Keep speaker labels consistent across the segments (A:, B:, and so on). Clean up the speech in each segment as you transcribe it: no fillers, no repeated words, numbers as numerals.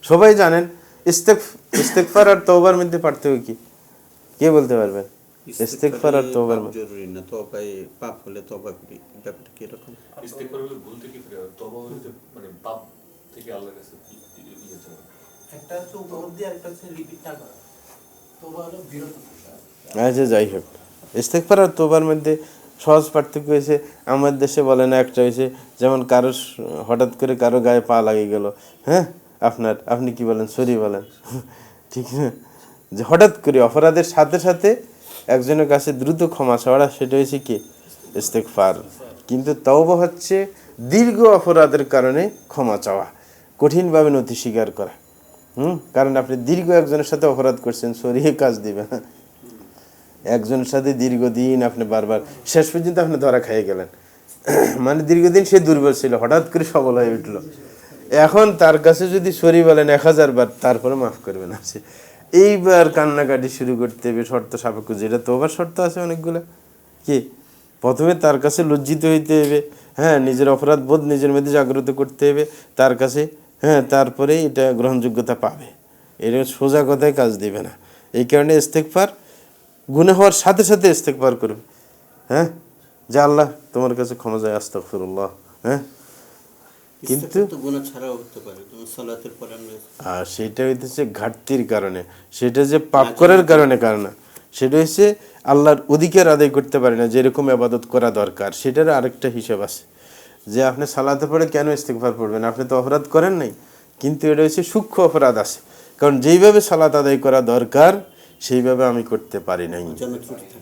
A: সবাই জানেন ইস্তেগফার আর তওবার মধ্যে পার্থক্য কি? কে বলতে পারবেন? ইস্তেগফার আর তওবার মধ্যে
B: জরুরি না, তওবায় পাপ হলে তওবা করি, ব্যাপারটা কি এরকম?
C: ইস্তেগফার হলে ভুল থেকে ফিরে আসা, তওবা হলে মানে পাপ থেকে আল্লাহর কাছে ইয়ে চাওয়া।
D: একটা হচ্ছে উপলব্ধি আর একটা হচ্ছে রিপিট না করা। তওবা হলো বিরত থাকা।
A: আচ্ছা, যাই হোক, ইস্তেগফার আর তওবার মধ্যে সহজ পার্থক্য হয়েছে আমাদের দেশে বলে না, একটা হয়েছে যেমন কারো হঠাৎ করে কারো গায়ে পা লাগিয়ে গেল, হ্যাঁ, আপনি কি বলেন? সরি বলেন, ঠিক না? যে হঠাৎ করে অপরাধের সাথে সাথে একজনের কাছে দ্রুত ক্ষমা চাওয়া, সেটা হয়েছে কি? ইস্তেগফার। কিন্তু তওবা হচ্ছে দীর্ঘ অপরাধের কারণে ক্ষমা চাওয়া, কঠিনভাবে নথি স্বীকার করা। কারণ আপনি দীর্ঘ একজনের সাথে অপরাধ করছেন, সরিয়ে কাজ দিবে না। একজনের সাথে দীর্ঘদিন আপনি বারবার, শেষ পর্যন্ত আপনি ধরা খেয়ে গেলেন, মানে দীর্ঘদিন সে দুর্বল ছিল, হঠাৎ করে সবল হয়ে উঠলো। এখন তার কাছে যদি সরি বলেন 1000 বার, তারপরে মাফ করবে না সে। এইবার কান্নাকাটি শুরু করতে হবে শর্ত সাপেক্ষ, যেটা তওবার শর্ত আছে অনেকগুলো। কি? প্রথমে তার কাছে লজ্জিত হইতে হবে, হ্যাঁ, নিজের অপরাধ বোধ নিজের মধ্যে জাগ্রত করতে হবে তার কাছে, হ্যাঁ, তারপরে এটা গ্রহণযোগ্যতা পাবে। এটা সোজা কথায় কাজ দিবে না। এই কারণে ইস্তেগফার, গুনাহ হওয়ার সাথে সাথে ইস্তেগফার করবে, হ্যাঁ, যে আল্লাহ তোমার কাছে ক্ষমা চাই, আস্তাগফিরুল্লাহ, হ্যাঁ। কিন্তু
B: গুনাহ ছাড়াও হতে পারে, যেমন সালাতের পরে আমরা,
A: সেটা হইতেছে ঘাটতির কারণে, সেটা যে পাপ করার কারণে কারণ, সেটা হচ্ছে আল্লাহর অধিকার আদায় করতে পারে না, যেরকম ইবাদত করা দরকার। সেটার আরেকটা হিসাব আছে, যে আপনি সালাতে পড়ে কেন ইস্তেগফার পড়বেন? আপনি তো অপরাধ করেন নাই, কিন্তু এটা হচ্ছে সূক্ষ্ম অপরাধ আছে, কারণ যেইভাবে সালাত আদায় করা দরকার সেইভাবে আমি করতে পারি নাই,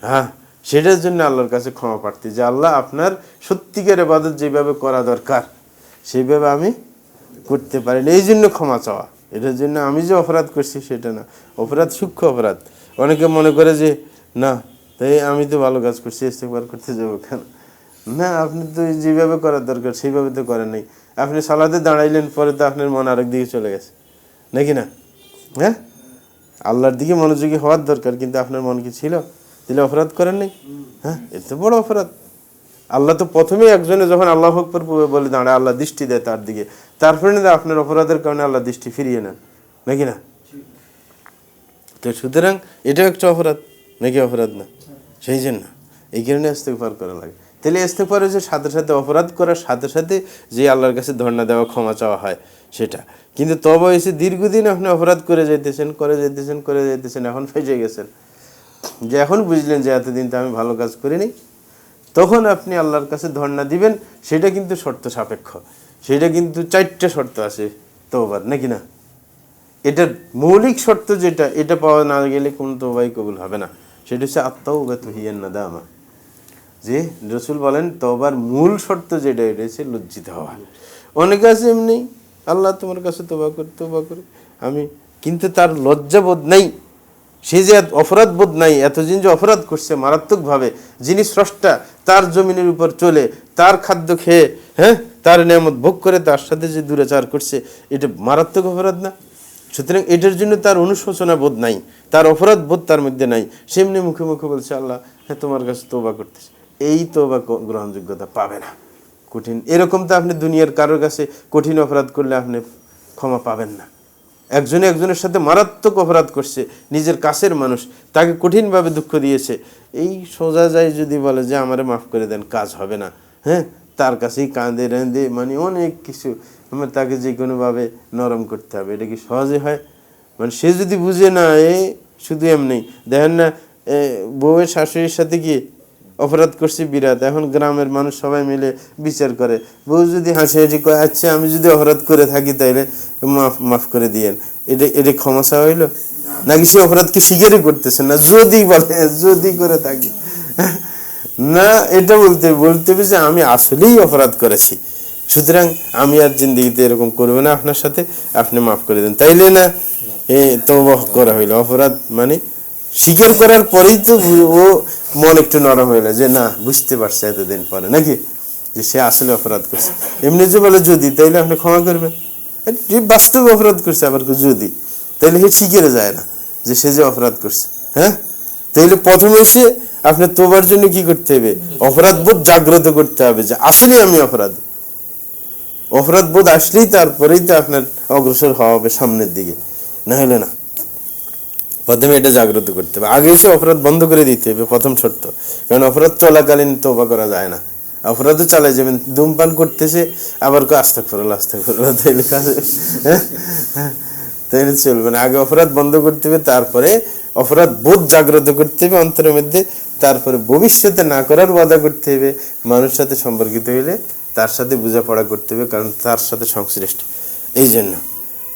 A: হ্যাঁ, সেটার জন্য আল্লাহর কাছে ক্ষমা প্রার্থী, যে আল্লাহ আপনার সত্যিকার ইবাদত যেভাবে করা দরকার সেইভাবে আমি করতে পারি না, এই জন্য ক্ষমা চাওয়া। এটার জন্য আমি যে অপরাধ করছি সেটা না, অপরাধ সূক্ষ্ম অপরাধ। অনেকে মনে করে যে না, তাই আমি তো ভালো কাজ করছি, ইস্তেগফার করতে যাবো কেন? না, আপনি তো যেভাবে করার দরকার সেইভাবে তো করেন নাই। আপনি সালাতে দাঁড়াইলেন, পরে তো আপনার মন আরেক দিকে চলে গেছে, নাকি না? হ্যাঁ, আল্লাহর দিকে মনোযোগী হওয়ার দরকার, কিন্তু আপনার মন কি ছিল? তাহলে অপরাধ করেন নাই? হ্যাঁ, এত বড় অপরাধ। আল্লাহ তো প্রথমেই একজনে যখন আল্লাহু আকবার বলে দাঁড়ায়, আল্লাহ দৃষ্টি দেয় তার দিকে, তারপরে না আপনার অপরাধের কারণে আল্লাহ দৃষ্টি ফিরিয়ে নেন, নাকি না? তো সুতরাং এটাও একটা অপরাধ, নাকি অপরাধ না? সেই জন্য এই কারণে ইস্তেগফার করা লাগে। তাহলে ইস্তেগফার হচ্ছে সাথে সাথে অপরাধ করার সাথে সাথে যে আল্লাহর কাছে ধর্ণা দেওয়া, ক্ষমা চাওয়া হয় সেটা। কিন্তু তওবা হয়েছে দীর্ঘদিন আপনি অপরাধ করে যাইতেছেন, এখন ফেঁসে গেছেন, যে এখন বুঝলেন যে এতদিন তো আমি ভালো কাজ করিনি, তখন আপনি আল্লাহর কাছে ধর্ণা দিবেন। সেটা কিন্তু শর্ত সাপেক্ষ, সেটা কিন্তু 4টে শর্ত আছে তওবার, নাকি না? এটার মৌলিক শর্ত যেটা, এটা পাওয়া না গেলে কোন তওবাই কবুল হবে না। সেটা হচ্ছে আত-তাওবাতু হিয়ান নাদামা। যে রাসূল বলেন তওবার মূল শর্ত যেটা, এটা হচ্ছে লজ্জিত হওয়া। অনেকে আছে এমনি, আল্লাহ তোমার কাছে তওবা করে আমি, কিন্তু তার লজ্জাবোধ নাই, সে যে অপরাধ বোধ নাই, এতদিন যে অপরাধ করছে মারাত্মকভাবে, যিনি স্রষ্টা তার জমিনের উপর চলে, তার খাদ্য খেয়ে, হ্যাঁ, তার নিয়ামত ভোগ করে তার সাথে যে দুরাচার করছে, এটা মারাত্মক অপরাধ না? সুতরাং এটার জন্য তার অনুশোচনা বোধ নাই, তার অপরাধ বোধ তার মধ্যে নাই, সেমনি মুখে মুখে বলছে আল্লাহ হ্যাঁ তোমার কাছে তওবা করতেছে, এই তওবা গ্রহণযোগ্যতা পাবে না। কঠিন, এরকম তো আপনি দুনিয়ার কারোর কাছে কঠিন অপরাধ করলে আপনি ক্ষমা পাবেন না। একজনের সাথে মারাত্মক অপরাধ করছে, নিজের কাছের মানুষ, তাকে কঠিনভাবে দুঃখ দিয়েছে, এই সোজা যায় যদি বলে যে আমারে মাফ করে দেন, কাজ হবে না। হ্যাঁ, তার কাছেই কাঁদে রেঁদে, মানে অনেক কিছু, তাকে যে কোনোভাবে নরম করতে হবে, এটা কি সহজে হয়? মানে সে যদি বুঝে না, শুধু এমনি দেখেন না, বউয়ের শাশুড়ির সাথে কি অপরাধ করছি বিরাট, এখন গ্রামের মানুষ সবাই মিলে বিচার করে, বউ যদি হাসি হাসি কয় আচ্ছা আমি যদি অপরাধ করে থাকি তাইলে মাফ করে দিয়েন, এটা ক্ষমা চাওয়া হইলো নাকি? সে অপরাধকে স্বীকারই করতেছে না, যদি বলে যদি করে থাকি না, এটা বলতে হবে যে আমি আসলেই অপরাধ করেছি, সুতরাং আমি আর জিন্দেগিতে এরকম করবো না আপনার সাথে, আপনি মাফ করে দেন, তাইলে না তওবা করা হইলো। অপরাধ মানে স্বীকার করার পরেই তো ও মন একটু নরম হইলো, যে না বুঝতে পারছে এতদিন পরে, নাকি, যে সে আসলে অপরাধ করছে। এমনি যে বলে যদি, তাইলে আপনি ক্ষমা করবেন, বাস্তব অপরাধ করছে আবার যদি, তাইলে সে স্বীকারে যায় না যে সে যে অপরাধ করছে। হ্যাঁ, তাইলে প্রথমে সে আপনার তওবার জন্য কি করতে হবে? অপরাধ বোধ জাগ্রত করতে হবে, যে আসলে আমি অপরাধী, অপরাধ বোধ আসলেই তারপরেই তো আপনার অগ্রসর হওয়া হবে সামনের দিকে, না হলে না। প্রথমে এটা জাগ্রত করতে হবে, আগে এসে অপরাধ বন্ধ করে দিতে হবে প্রথম শর্ত। কারণ অপরাধ চলাকালীন তওবা করা যায় না, অপরাধও চালায় যাবেন, ধূমপান করতেছে আবার আস্তাগফিরুল্লাহ আস্তাগফিরুল্লাহ, তাইলে কাজে তাইলে চলবে না। আগে অপরাধ বন্ধ করতে হবে, তারপরে অপরাধ বোধ জাগ্রত করতে হবে অন্তরের মধ্যে, তারপরে ভবিষ্যতে না করার ওয়াদা করতে হবে। মানুষের সাথে সম্পর্কিত হইলে তার সাথে বোঝাপড়া করতে হবে, কারণ তার সাথে সংশ্লিষ্ট। এই জন্য